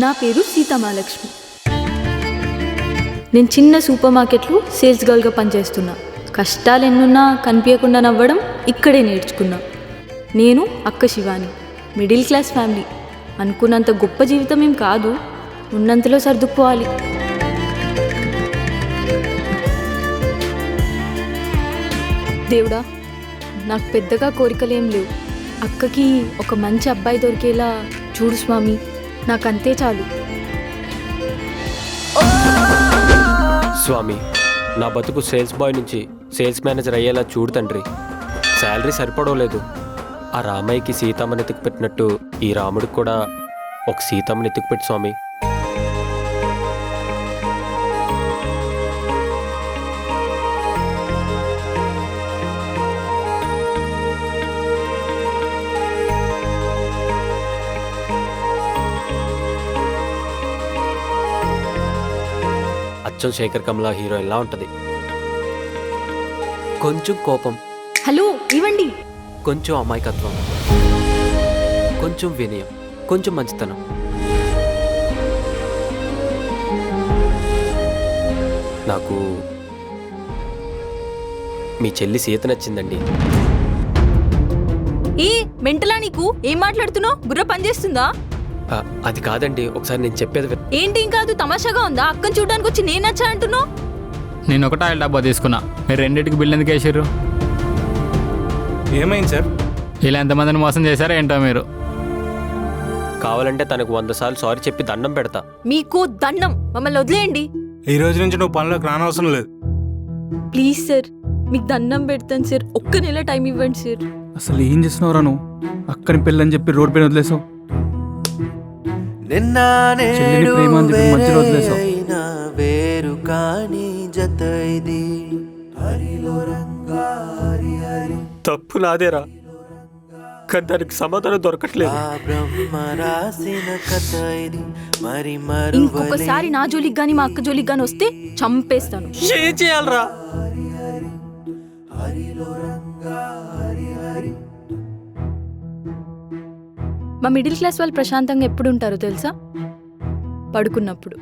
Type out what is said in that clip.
నా పేరు సీతమాలక్ష్మి. నేను చిన్న సూపర్ మార్కెట్లో సేల్స్ గర్ల్గా పనిచేస్తున్నా. కష్టాలు ఎన్నున్నా కనిపించకుండా నవ్వడం ఇక్కడే నేర్చుకున్నా. నేను అక్క శివాని, మిడిల్ క్లాస్ ఫ్యామిలీ. అనుకున్నంత గొప్ప జీవితం ఏం కాదు, ఉన్నంతలో సర్దుకుపోవాలి. దేవుడా, నాకు పెద్దగా కోరికలేం లేవు. అక్కకి ఒక మంచి అబ్బాయి దొరికేలా చూడు స్వామి, నాకంతే చాలు. స్వామి, నా బతుకు సేల్స్ బాయ్ నుంచి సేల్స్ మేనేజర్ అయ్యేలా చూడు తండ్రి. శాలరీ సరిపడలేదు. ఆ రామయ్యకి సీతమ్మని ఎత్తుకుపెట్టినట్టు ఈ రాముడికి కూడా ఒక సీతమ్మని ఎత్తుకుపెట్టు స్వామి. అచ్చం శేఖర్ కమలా హీరో ఎలా ఉంటుంది. కొంచెం కోపం, హలో ఇవ్వండి. కొంచెం అమాయకత్వం, కొంచెం వినయం, కొంచెం మంచితనం. నాకు మీ చెల్లి సీత నచ్చిందండి. ఏ మెంటలా, నీకు ఏం మాట్లాడుతున్నావు? బుర్ర పనిచేస్తుందా? అది కాదండి, ఒకసారి నేను చెప్పేది ఏంటి ఇంకా అది తమాషాగా ఉందా? అక్కని చూడడానికి వచ్చి నేను నచ్చా అంటున్నావు? నేను ఒకటే ఆయిల్ డబ్బా తీసుకున్నా, మీరు రెండింటికి బిల్ ఎందుకు వేసారు? ఏమైంది సార్? ఇలా ఎంతమందిని మోసం చేశారో ఏంటో మీరు. కావాలంటే తనకు 100 సార్లు సారీ చెప్పి దండం పెడతా. మీకు దండం, మమ్మల్ని వదిలేయండి ఈ రోజు నుంచి నువ్వు పనిలోకి రానవసరం లేదు. ప్లీజ్ సార్, మీకు దండం పెడతాను సార్. ఒక్క నెల టైం ఇవ్వండి సార్. అసలు ఏం చేస్తున్నావురా నువ్వు? అక్కని పెళ్ళని చెప్పి రోడ్ పైన వదిలేసావు. చెల్లిని ప్రేమ అని చెప్పి మధ్యలో వదిలేసావు. వేరు కాని జత ఇది. తప్పు నాదేరా, కానీ దానికి సమాధానం దొరకట్లేదు. ఇంకొకసారి నా జోలికి గాని మా అక్క జోలికి గాని వస్తే చంపేస్తాను. ఏం చేయాలరా? మా మిడిల్ క్లాస్ వాళ్ళు ప్రశాంతంగా ఎప్పుడు ఉంటారో తెలుసా? పడుకున్నప్పుడు.